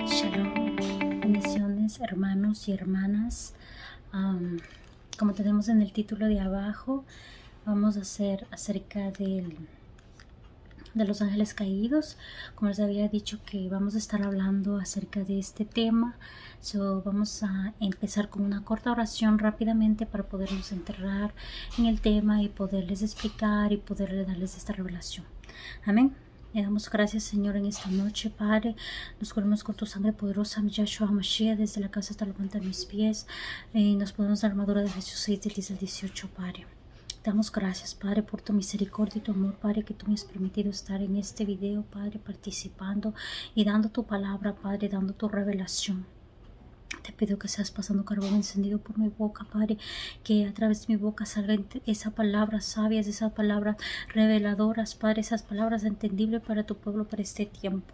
Shalom, bendiciones hermanos y hermanas. Como tenemos en el título de abajo, vamos a hacer acerca de los ángeles caídos. Como les había dicho que vamos a estar hablando acerca de este tema, vamos a empezar con una corta oración rápidamente para podernos enterrar en el tema y poderles explicar y poderles darles esta revelación. Amén. Le damos gracias, Señor, en esta noche, Padre. Nos cubrimos con tu sangre poderosa, Yahshua Mashiach, desde la casa hasta la planta de mis pies. Y nos ponemos la armadura de Jesús 6, del 10 al 18, Padre. Te damos gracias, Padre, por tu misericordia y tu amor, Padre, que tú me has permitido estar en este video, Padre, participando y dando tu palabra, Padre, dando tu revelación. Te pido que seas pasando carbón encendido por mi boca, Padre, que a través de mi boca salgan esas palabras sabias, esas palabras reveladoras, Padre, esas palabras entendibles para tu pueblo, para este tiempo.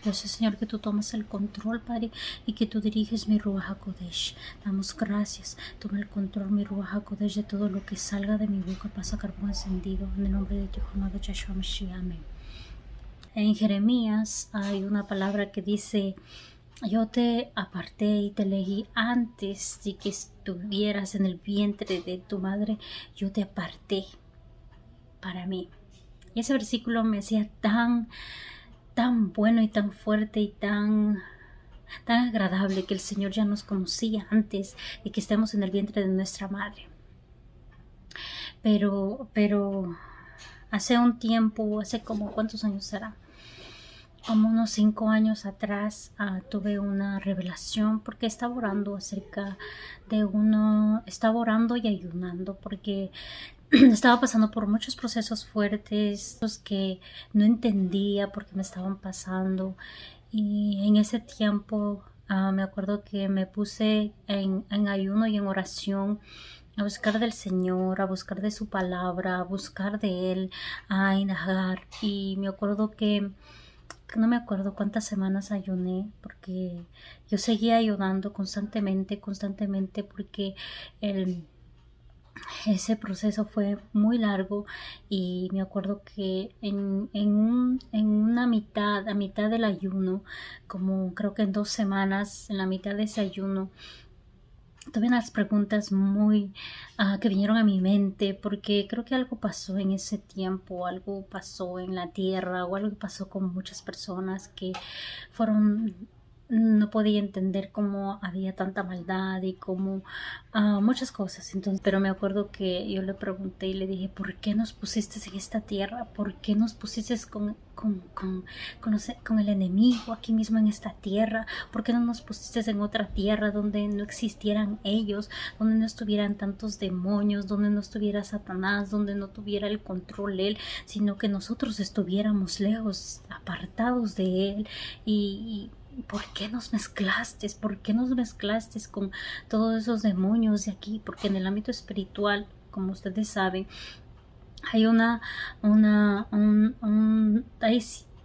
Yo sé, Señor, que tú tomas el control, Padre, y que tú diriges mi Ruach HaKodesh. Damos gracias. Toma el control, mi Ruach HaKodesh, de todo lo que salga de mi boca, pasa carbón encendido. En el nombre de tu amado Yahshua Mashiach. Amén. En Jeremías hay una palabra que dice: yo te aparté y te elegí antes de que estuvieras en el vientre de tu madre. Yo te aparté para mí. Y ese versículo me hacía tan bueno y tan fuerte y tan agradable, que el Señor ya nos conocía antes de que estemos en el vientre de nuestra madre. Pero hace un tiempo, hace como, ¿cuántos años será? Como unos 5 años atrás tuve una revelación, porque estaba orando acerca de estaba orando y ayunando porque estaba pasando por muchos procesos fuertes, los que no entendía por qué me estaban pasando. Y en ese tiempo me acuerdo que me puse en ayuno y en oración a buscar del Señor, a buscar de su palabra, a buscar de Él, a indagar. Y me acuerdo que no me acuerdo cuántas semanas ayuné, porque yo seguía ayunando constantemente, porque ese proceso fue muy largo. Y me acuerdo que a mitad del ayuno, como creo que en 2 semanas, en la mitad de ese ayuno, tuve unas preguntas muy que vinieron a mi mente, porque creo que algo pasó en ese tiempo, algo pasó en la tierra, o algo pasó con muchas personas que no podía entender cómo había tanta maldad y cómo muchas cosas. Entonces, pero me acuerdo que yo le pregunté y le dije: ¿por qué nos pusiste en esta tierra? ¿Por qué nos pusiste con el enemigo aquí mismo en esta tierra? ¿Por qué no nos pusiste en otra tierra donde no existieran ellos, donde no estuvieran tantos demonios, donde no estuviera Satanás, donde no tuviera el control él, sino que nosotros estuviéramos lejos, apartados de él? Y ¿por qué nos mezclaste? ¿Por qué nos mezclaste con todos esos demonios de aquí? Porque en el ámbito espiritual, como ustedes saben, hay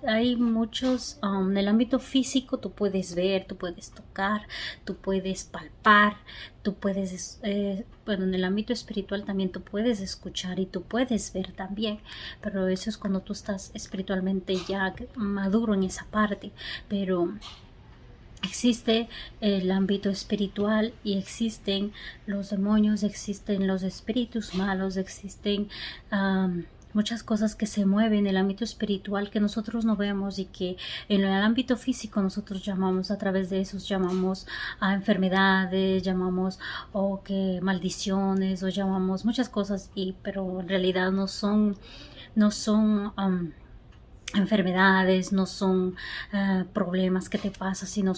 hay muchos, en el ámbito físico tú puedes ver, tú puedes tocar, tú puedes palpar, tú puedes, en el ámbito espiritual también tú puedes escuchar y tú puedes ver también, pero eso es cuando tú estás espiritualmente ya maduro en esa parte. Pero existe el ámbito espiritual y existen los demonios, existen los espíritus malos, existen muchas cosas que se mueven en el ámbito espiritual que nosotros no vemos, y que en el ámbito físico nosotros llamamos, a través de esos llamamos a enfermedades, llamamos que maldiciones, o llamamos muchas cosas, pero en realidad no son enfermedades, no son problemas que te pasan, sino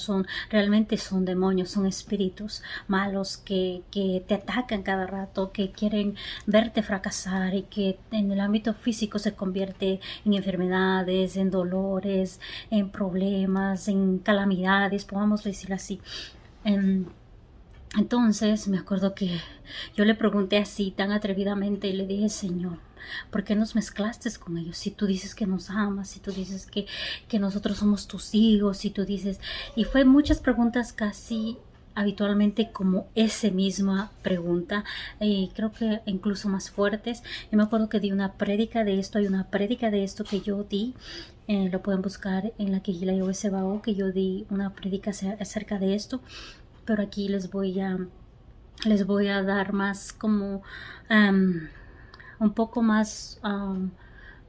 realmente son demonios, son espíritus malos que te atacan cada rato, que quieren verte fracasar, y que en el ámbito físico se convierte en enfermedades, en dolores, en problemas, en calamidades, podamos decir así. Entonces me acuerdo que yo le pregunté así tan atrevidamente y le dije: Señor, ¿por qué nos mezclaste con ellos? Si tú dices que nos amas, si tú dices que nosotros somos tus hijos, si tú dices... Y fue muchas preguntas, casi habitualmente como esa misma pregunta, y creo que incluso más fuertes. Yo me acuerdo que di una prédica de esto, hay una prédica de esto que yo di, Lo pueden buscar en la Quejila Yahweh Sebaot, que yo di una predica acerca de esto, pero aquí les voy a dar más como un poco más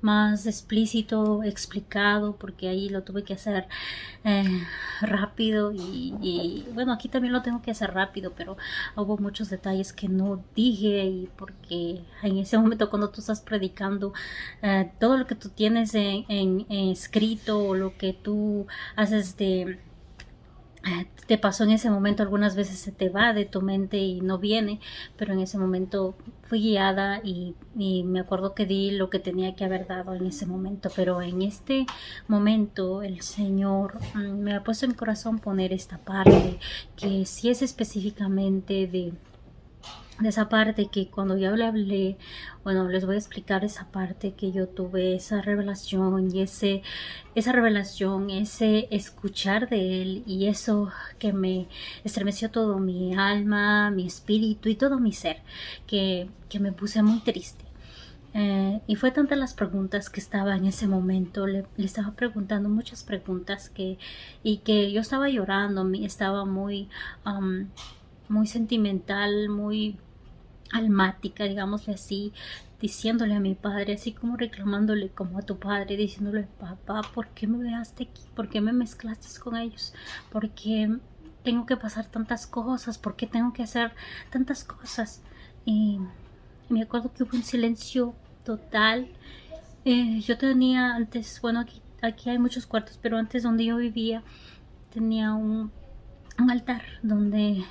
más explícito, explicado, porque ahí lo tuve que hacer rápido y bueno, aquí también lo tengo que hacer rápido, pero hubo muchos detalles que no dije, y porque en ese momento cuando tú estás predicando, todo lo que tú tienes en escrito, o lo que tú haces te pasó en ese momento, algunas veces se te va de tu mente y no viene, pero en ese momento fui guiada y me acuerdo que di lo que tenía que haber dado en ese momento, pero en este momento el Señor me ha puesto en mi corazón poner esta parte, que sí es específicamente de esa parte, que cuando yo le hablé, bueno, les voy a explicar esa parte que yo tuve, esa revelación y esa revelación, ese escuchar de Él, y eso que me estremeció todo mi alma, mi espíritu y todo mi ser, que me puse muy triste. Y fue tantas las preguntas que estaba en ese momento, le estaba preguntando muchas preguntas, y que yo estaba llorando, estaba muy sentimental, muy almática, digámosle así, diciéndole a mi padre, así como reclamándole como a tu padre, diciéndole: papá, ¿por qué me dejaste aquí? ¿Por qué me mezclaste con ellos? ¿Por qué tengo que pasar tantas cosas? ¿Por qué tengo que hacer tantas cosas? Y me acuerdo que hubo un silencio total. Yo tenía antes, bueno, aquí hay muchos cuartos, pero antes donde yo vivía tenía un altar donde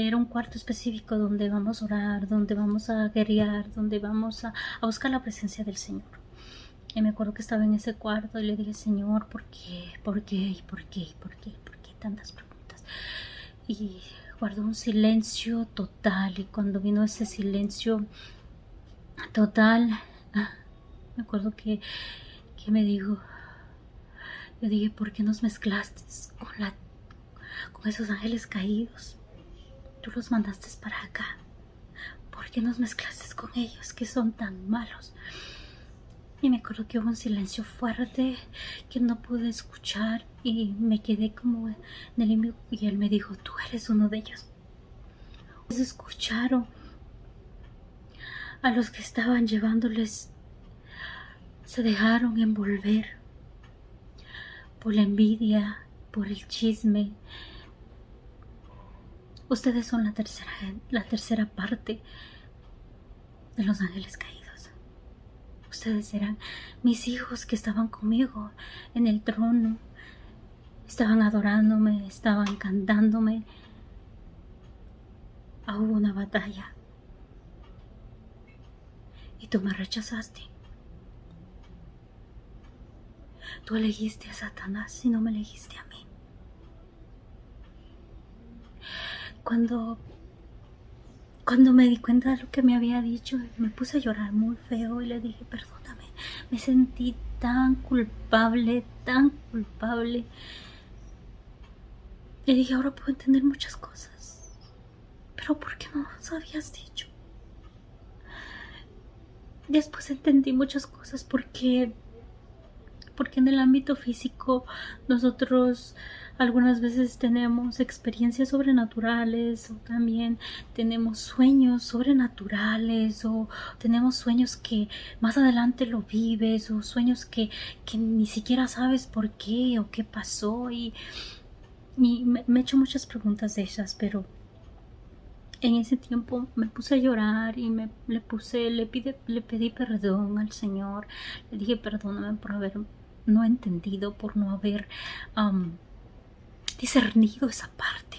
era un cuarto específico donde vamos a orar, donde vamos a guerrear, donde vamos a buscar la presencia del Señor. Y me acuerdo que estaba en ese cuarto y le dije: Señor, ¿por qué? ¿Por qué? ¿Y por qué? ¿Y por qué? ¿Y por qué tantas preguntas? Y guardó un silencio total, y cuando vino ese silencio total, me acuerdo que me dijo, yo dije: ¿por qué nos mezclaste con esos ángeles caídos? Tú los mandaste para acá. ¿Por qué nos mezclaste con ellos que son tan malos? Y me acuerdo que hubo un silencio fuerte que no pude escuchar, y me quedé como en el limbo, y él me dijo: tú eres uno de ellos. Ellos escucharon a los que estaban llevándoles, se dejaron envolver por la envidia, por el chisme. Ustedes son la tercera parte de los ángeles caídos. Ustedes eran mis hijos que estaban conmigo en el trono. Estaban adorándome, estaban cantándome. Hubo una batalla y tú me rechazaste. Tú elegiste a Satanás y no me elegiste a mí. Cuando me di cuenta de lo que me había dicho, me puse a llorar muy feo y le dije: perdóname, me sentí tan culpable, tan culpable. Le dije: ahora puedo entender muchas cosas, pero ¿por qué no nos habías dicho? Después entendí muchas cosas, porque en el ámbito físico nosotros algunas veces tenemos experiencias sobrenaturales, o también tenemos sueños sobrenaturales, o tenemos sueños que más adelante lo vives, o sueños que ni siquiera sabes por qué o qué pasó, y me he hecho muchas preguntas de esas, pero en ese tiempo me puse a llorar y le pedí perdón al Señor. Le dije: perdóname por haber no entendido, por no haber discernido esa parte.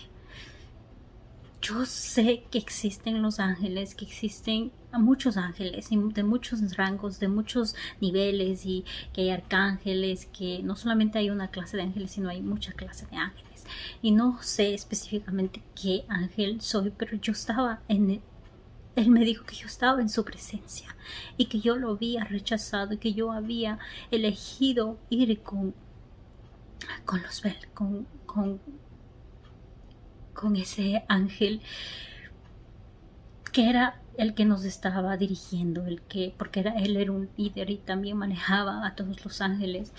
Yo sé que existen los ángeles, que existen muchos ángeles de muchos rangos, de muchos niveles, y que hay arcángeles, que no solamente hay una clase de ángeles, sino hay muchas clases de ángeles. Y no sé específicamente qué ángel soy, pero yo estaba él me dijo que yo estaba en su presencia y que yo lo había rechazado, y que yo había elegido ir con ese ángel que era el que nos estaba dirigiendo, porque él era un líder y también manejaba a todos los ángeles.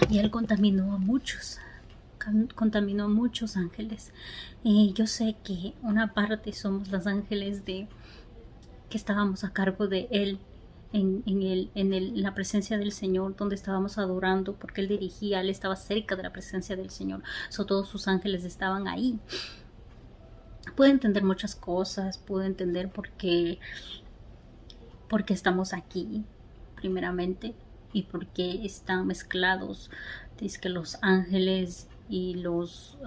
Y él contaminó a muchos ángeles. Y yo sé que una parte somos los ángeles que estábamos a cargo de él en la presencia del Señor, donde estábamos adorando, porque él dirigía, él estaba cerca de la presencia del Señor. Todos sus ángeles estaban ahí. Pude entender muchas cosas, pude entender por qué estamos aquí, primeramente, y por qué están mezclados. Dice que los ángeles y los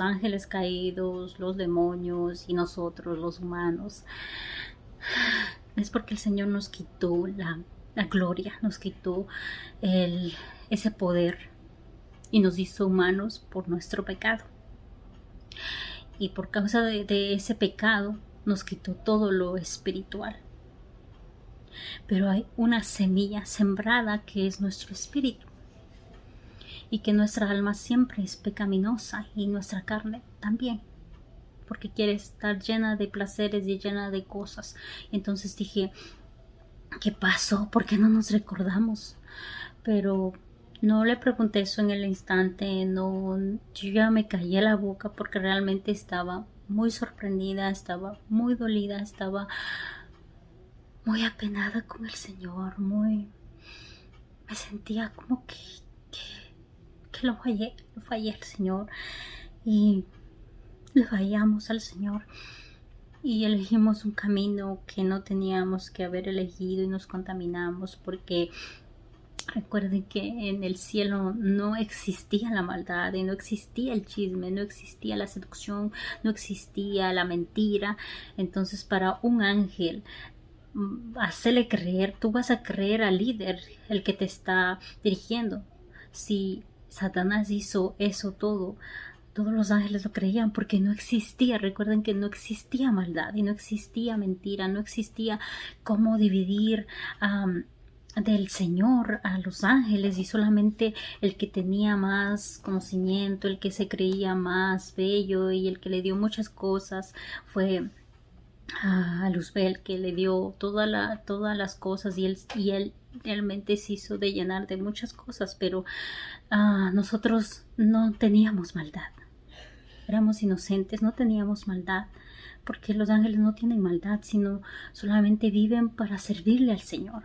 ángeles caídos, los demonios y nosotros, los humanos. Es porque el Señor nos quitó la gloria, nos quitó ese poder y nos hizo humanos por nuestro pecado. Y por causa de ese pecado nos quitó todo lo espiritual. Pero hay una semilla sembrada que es nuestro espíritu. Y que nuestra alma siempre es pecaminosa y nuestra carne también. Porque quiere estar llena de placeres y llena de cosas. Entonces dije, ¿qué pasó? ¿Por qué no nos recordamos? Pero no le pregunté eso en el instante. No, yo ya me callé la boca porque realmente estaba muy sorprendida, estaba muy dolida, estaba muy apenada con el Señor, me sentía como que lo fallé al Señor y le fallamos al Señor y elegimos un camino que no teníamos que haber elegido y nos contaminamos porque recuerden que en el cielo no existía la maldad y no existía el chisme, no existía la seducción, no existía la mentira. Entonces para un ángel hacerle creer, tú vas a creer al líder, el que te está dirigiendo. Si Satanás hizo eso todos los ángeles lo creían porque no existía. Recuerden que no existía maldad y no existía mentira, no existía cómo dividir del Señor a los ángeles, y solamente el que tenía más conocimiento, el que se creía más bello y el que le dio muchas cosas fue a Luzbel, que le dio todas las cosas y él realmente se hizo de llenar de muchas cosas, pero nosotros no teníamos maldad, éramos inocentes, no teníamos maldad, porque los ángeles no tienen maldad, sino solamente viven para servirle al Señor.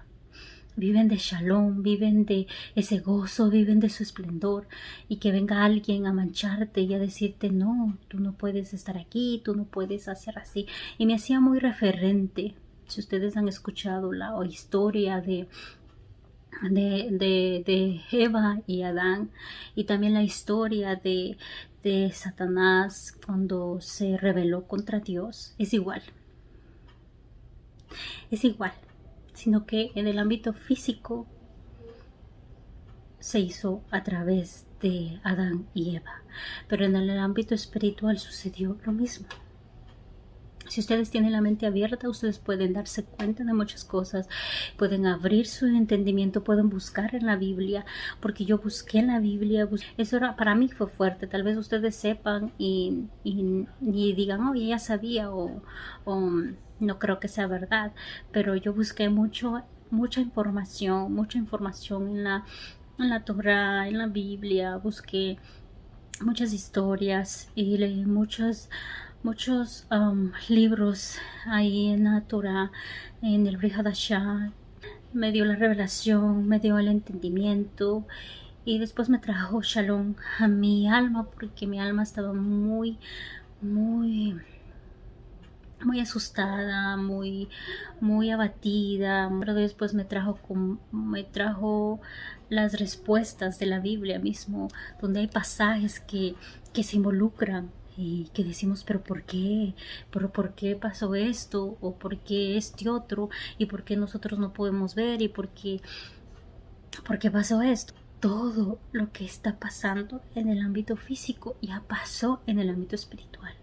Viven de shalom, viven de ese gozo, viven de su esplendor, y que venga alguien a mancharte y a decirte no, tú no puedes estar aquí, tú no puedes hacer así. Y me hacía muy referente, si ustedes han escuchado la historia de Eva y Adán, y también la historia de Satanás cuando se rebeló contra Dios, es igual, sino que en el ámbito físico se hizo a través de Adán y Eva, pero en el ámbito espiritual sucedió lo mismo. Si ustedes tienen la mente abierta, ustedes pueden darse cuenta de muchas cosas, pueden abrir su entendimiento, pueden buscar en la Biblia, porque yo busqué en la Biblia, eso para mí fue fuerte. Tal vez ustedes sepan y digan, oh, ya sabía, o no creo que sea verdad, pero yo busqué mucha información en la Torah, en la Biblia, busqué muchas historias y leí muchos libros ahí en la Torah, en el Brit Hadashah. Me dio la revelación, me dio el entendimiento, y después me trajo shalom a mi alma, porque mi alma estaba muy asustada, muy abatida, pero después me trajo las respuestas de la Biblia mismo, donde hay pasajes que se involucran y que decimos, pero ¿por qué? ¿Pero por qué pasó esto? ¿O por qué este otro? ¿Y por qué nosotros no podemos ver? ¿Y por qué pasó esto? Todo lo que está pasando en el ámbito físico ya pasó en el ámbito espiritual.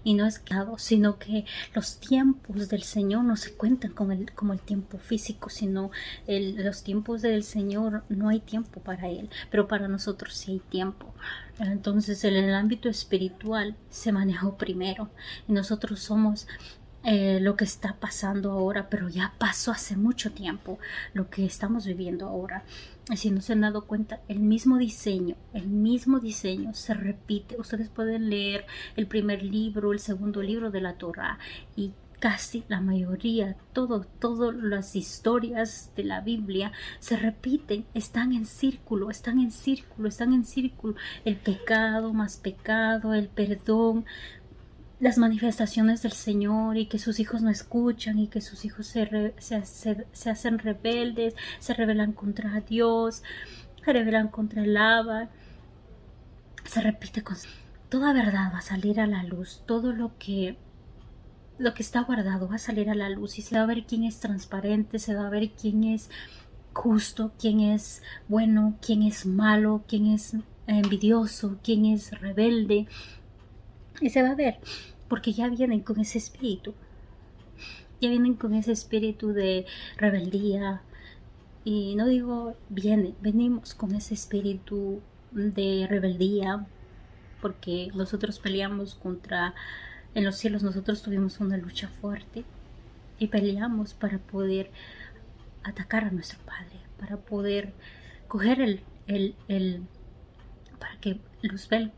Y no es claro, sino que los tiempos del Señor no se cuentan como el tiempo físico, sino los tiempos del Señor, no hay tiempo para Él, pero para nosotros sí hay tiempo. Entonces en el ámbito espiritual se manejó primero, y nosotros somos lo que está pasando ahora, pero ya pasó hace mucho tiempo lo que estamos viviendo ahora. Y si no se han dado cuenta, el mismo diseño se repite. Ustedes pueden leer el primer libro, el segundo libro de la Torá y casi la mayoría, todas las historias de la Biblia se repiten, están en círculo. El pecado más pecado, el perdón, las manifestaciones del Señor, y que sus hijos no escuchan, y que sus hijos se hacen rebeldes, se rebelan contra Dios, se rebelan contra el Abba. Se repite con toda verdad va a salir a la luz, todo lo que está guardado va a salir a la luz, y se va a ver quién es transparente, se va a ver quién es justo, quién es bueno, quién es malo, quién es envidioso, quién es rebelde, y se va a ver, porque ya vienen con ese espíritu, de rebeldía. Y no digo venimos con ese espíritu de rebeldía porque nosotros peleamos en los cielos. Nosotros tuvimos una lucha fuerte y peleamos para poder atacar a nuestro Padre, para poder coger para que Luzbel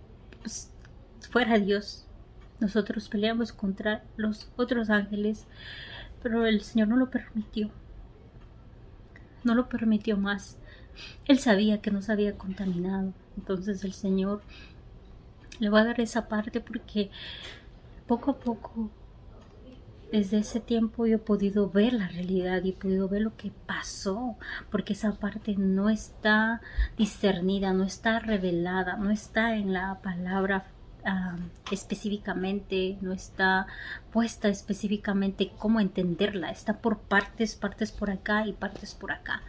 fuera Dios. Nosotros peleamos contra los otros ángeles, pero el Señor no lo permitió. No lo permitió más. Él sabía que nos había contaminado. Entonces el Señor le va a dar esa parte, porque poco a poco, desde ese tiempo, yo he podido ver la realidad y he podido ver lo que pasó, porque esa parte no está discernida, no está revelada, no está en la palabra específicamente, no está puesta específicamente cómo entenderla. Está por partes por acá y partes por acá.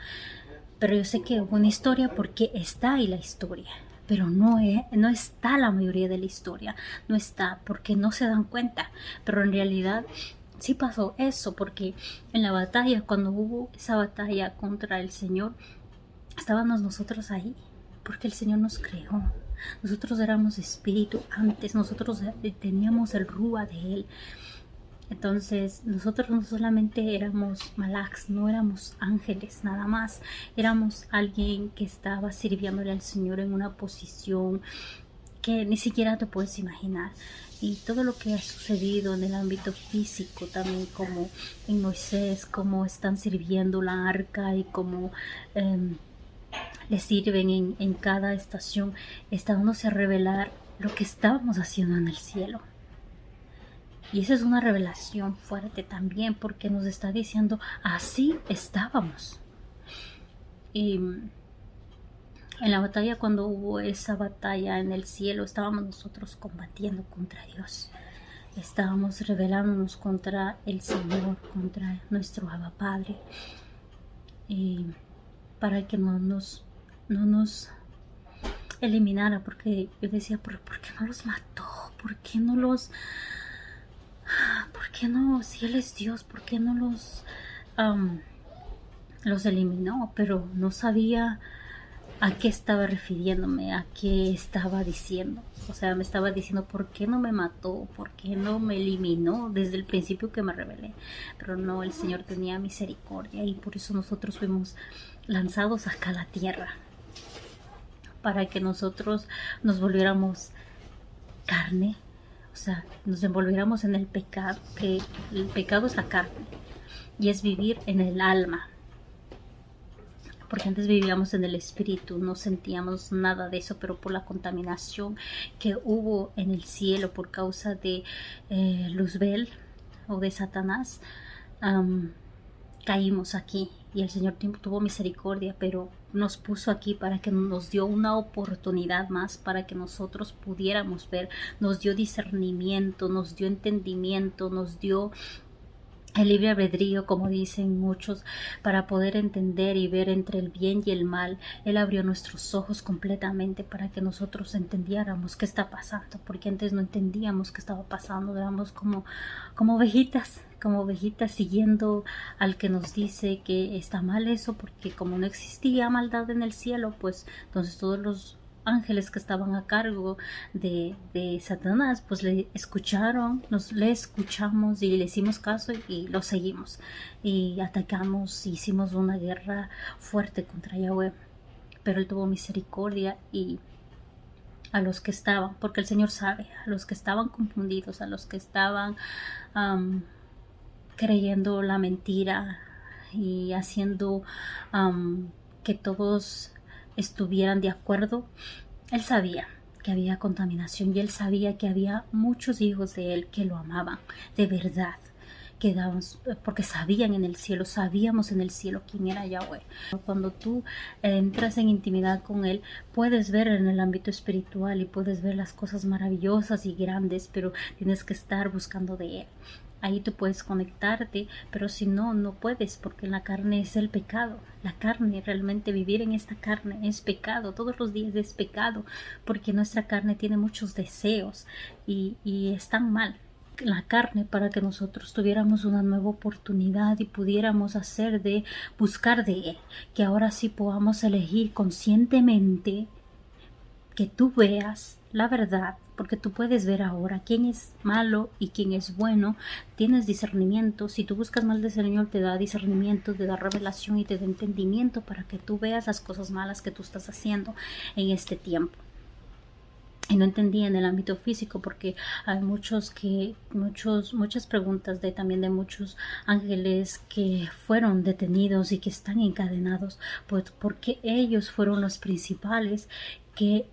Pero yo sé que hubo una historia porque está ahí la historia, pero no está la mayoría de la historia, no está porque no se dan cuenta. Pero en realidad sí pasó eso, porque en la batalla, cuando hubo esa batalla contra el Señor, estábamos nosotros ahí, porque el Señor nos creó. Nosotros éramos espíritu antes, nosotros teníamos el rúa de Él. Entonces nosotros no solamente éramos malaks, no éramos ángeles nada más, éramos alguien que estaba sirviéndole al Señor en una posición que ni siquiera te puedes imaginar. Y todo lo que ha sucedido en el ámbito físico también, como en Moisés, cómo están sirviendo la arca y cómo le sirven en cada estación, está dándose a revelar lo que estábamos haciendo en el cielo. Y esa es una revelación fuerte también, porque nos está diciendo, así estábamos. Y en la batalla, cuando hubo esa batalla en el cielo, estábamos nosotros combatiendo contra Dios. Estábamos rebelándonos contra el Señor, contra nuestro Abba Padre. Y para que no nos eliminara, porque yo decía, ¿por qué no los mató? ¿Por qué no? Si Él es Dios, ¿por qué no los eliminó? Pero no sabía a qué estaba refiriéndome, a qué estaba diciendo. O sea, me estaba diciendo, ¿por qué no me mató? ¿Por qué no me eliminó desde el principio que me rebelé? Pero no, el Señor tenía misericordia, y por eso nosotros fuimos lanzados acá a la tierra, para que nosotros nos volviéramos carne. O sea, nos envolviéramos en el pecado, que el pecado es la carne y es vivir en el alma. Porque antes vivíamos en el espíritu, no sentíamos nada de eso, pero por la contaminación que hubo en el cielo por causa de Luzbel o de Satanás, caímos aquí. Y el Señor tuvo misericordia, pero nos puso aquí para que nos dio una oportunidad más para que nosotros pudiéramos ver. Nos dio discernimiento, nos dio entendimiento, nos dio el libre albedrío, como dicen muchos, para poder entender y ver entre el bien y el mal. Él abrió nuestros ojos completamente para que nosotros entendiéramos qué está pasando, porque antes no entendíamos qué estaba pasando. Éramos como ovejitas siguiendo al que nos dice que está mal eso, porque como no existía maldad en el cielo, pues entonces todos los ángeles que estaban a cargo de Satanás, pues le escucharon, le escuchamos y le hicimos caso y lo seguimos. Y atacamos, hicimos una guerra fuerte contra Yahweh. Pero Él tuvo misericordia y a los que estaban, porque el Señor sabe, a los que estaban confundidos, a los que estaban creyendo la mentira y haciendo que todos estuvieran de acuerdo, Él sabía que había contaminación y Él sabía que había muchos hijos de Él que lo amaban de verdad, que daban, porque sabían en el cielo, sabíamos en el cielo quién era Yahweh. Cuando tú entras en intimidad con Él, puedes ver en el ámbito espiritual y puedes ver las cosas maravillosas y grandes, pero tienes que estar buscando de Él. Ahí tú puedes conectarte, pero si no, no puedes, porque la carne es el pecado. La carne, realmente vivir en esta carne es pecado. Todos los días es pecado, porque nuestra carne tiene muchos deseos y es tan mal la carne para que nosotros tuviéramos una nueva oportunidad y pudiéramos buscar de Él, que ahora sí podamos elegir conscientemente, que tú veas la verdad, porque tú puedes ver ahora quién es malo y quién es bueno. Tienes discernimiento. Si tú buscas mal del Señor, te da discernimiento, te da revelación y te da entendimiento para que tú veas las cosas malas que tú estás haciendo en este tiempo. Y no entendía en el ámbito físico, porque hay muchas preguntas también de muchos ángeles que fueron detenidos y que están encadenados, pues porque ellos fueron los principales que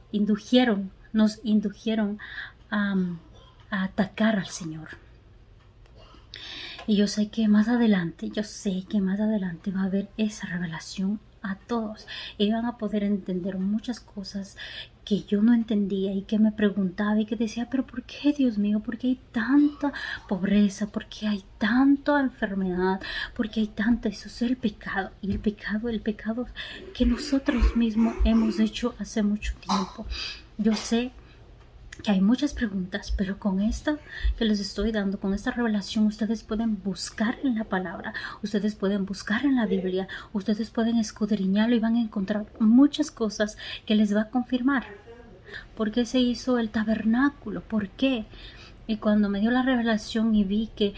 nos indujeron a atacar al Señor. Y yo sé que más adelante va a haber esa revelación a todos. Y van a poder entender muchas cosas que yo no entendía y que me preguntaba y que decía, pero ¿por qué, Dios mío? ¿Por qué hay tanta pobreza? ¿Por qué hay tanta enfermedad? ¿Por qué hay tanta? Eso es el pecado. Y el pecado que nosotros mismos hemos hecho hace mucho tiempo. Yo sé que hay muchas preguntas, pero con esta que les estoy dando, con esta revelación, ustedes pueden buscar en la palabra, ustedes pueden buscar en la Biblia, ustedes pueden escudriñarlo y van a encontrar muchas cosas que les va a confirmar. ¿Por qué se hizo el tabernáculo? ¿Por qué? Y cuando me dio la revelación y vi que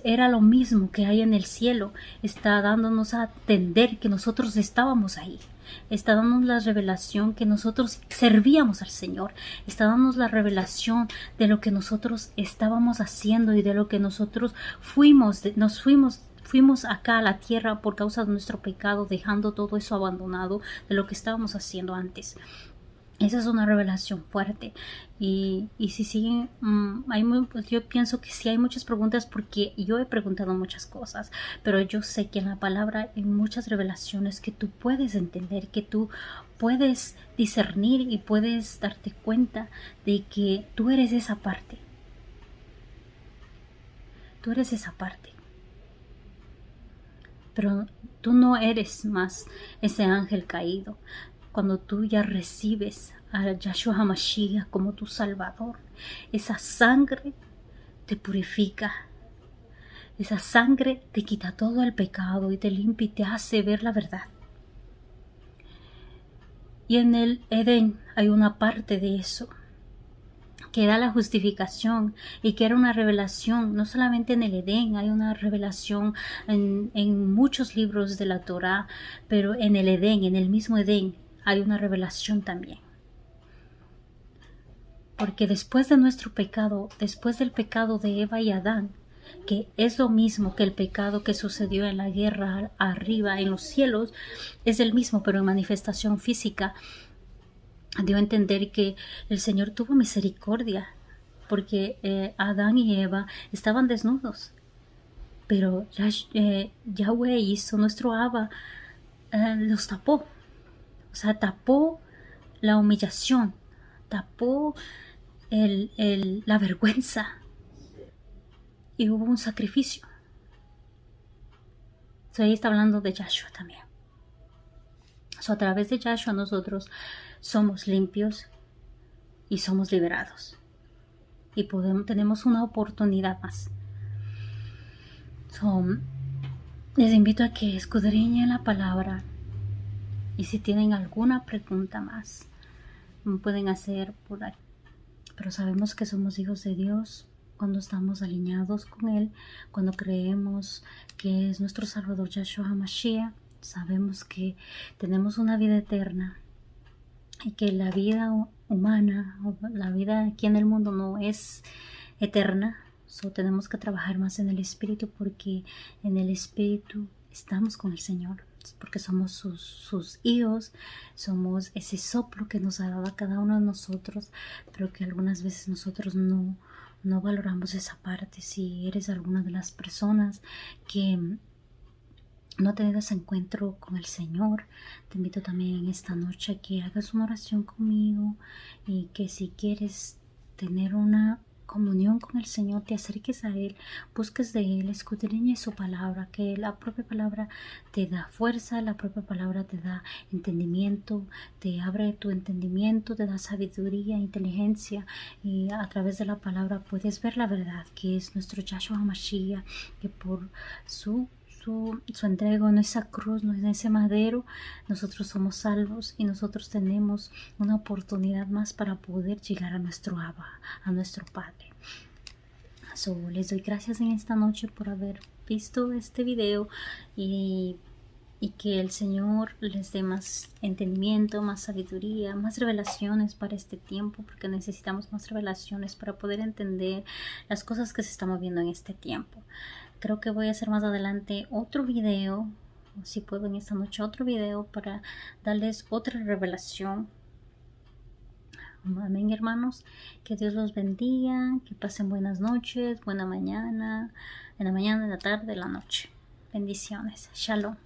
era lo mismo que hay en el cielo, está dándonos a entender que nosotros estábamos ahí. Está dándonos la revelación que nosotros servíamos al Señor. Está dándonos la revelación de lo que nosotros estábamos haciendo y de lo que nosotros fuimos acá a la tierra por causa de nuestro pecado, dejando todo eso abandonado de lo que estábamos haciendo antes. Esa es una revelación fuerte. Y si siguen, yo pienso que sí hay muchas preguntas, porque yo he preguntado muchas cosas, pero yo sé que en la palabra hay muchas revelaciones que tú puedes entender, que tú puedes discernir y puedes darte cuenta de que tú eres esa parte. Tú eres esa parte. Pero tú no eres más ese ángel caído. Cuando tú ya recibes a Yahshua HaMashiach como tu Salvador, esa sangre te purifica. Esa sangre te quita todo el pecado y te limpia y te hace ver la verdad. Y en el Edén hay una parte de eso que da la justificación y que era una revelación. No solamente en el Edén, hay una revelación en muchos libros de la Torá, pero en el Edén, en el mismo Edén, hay una revelación también. Porque después de nuestro pecado, después del pecado de Eva y Adán, que es lo mismo que el pecado que sucedió en la guerra arriba en los cielos, es el mismo, pero en manifestación física, dio a entender que el Señor tuvo misericordia, porque Adán y Eva estaban desnudos, pero Yahweh hizo, nuestro Abba, los tapó. O sea, tapó la humillación, tapó la vergüenza, y hubo un sacrificio. Ahí está hablando de Yahshua también. A través de Yahshua nosotros somos limpios y somos liberados. Y tenemos una oportunidad más. Les invito a que escudriñen la palabra. Y si tienen alguna pregunta más, pueden hacer por aquí. Pero sabemos que somos hijos de Dios cuando estamos alineados con Él, cuando creemos que es nuestro Salvador Yahshua HaMashiach. Sabemos que tenemos una vida eterna y que la vida humana, la vida aquí en el mundo no es eterna. Tenemos que trabajar más en el Espíritu, porque en el Espíritu estamos con el Señor, porque somos sus hijos, somos ese soplo que nos ha dado a cada uno de nosotros, pero que algunas veces nosotros no valoramos esa parte. Si eres alguna de las personas que no ha tenido ese encuentro con el Señor, te invito también esta noche a que hagas una oración conmigo, y que si quieres tener una comunión con el Señor, te acerques a Él, busques de Él, escudriñes su palabra, que la propia palabra te da fuerza, la propia palabra te da entendimiento, te abre tu entendimiento, te da sabiduría, inteligencia, y a través de la palabra puedes ver la verdad, que es nuestro Yahshua HaMashiach, que por su entrega en esa cruz, en ese madero, nosotros somos salvos, y nosotros tenemos una oportunidad más para poder llegar a nuestro Abba, a nuestro Padre. Les doy gracias en esta noche por haber visto este video, y que el Señor les dé más entendimiento, más sabiduría, más revelaciones para este tiempo, porque necesitamos más revelaciones para poder entender las cosas que se están moviendo en este tiempo. Creo que voy a hacer más adelante otro video, si puedo en esta noche, otro video para darles otra revelación. Amén, hermanos. Que Dios los bendiga, que pasen buenas noches, buena mañana, en la mañana, en la tarde, en la noche. Bendiciones. Shalom.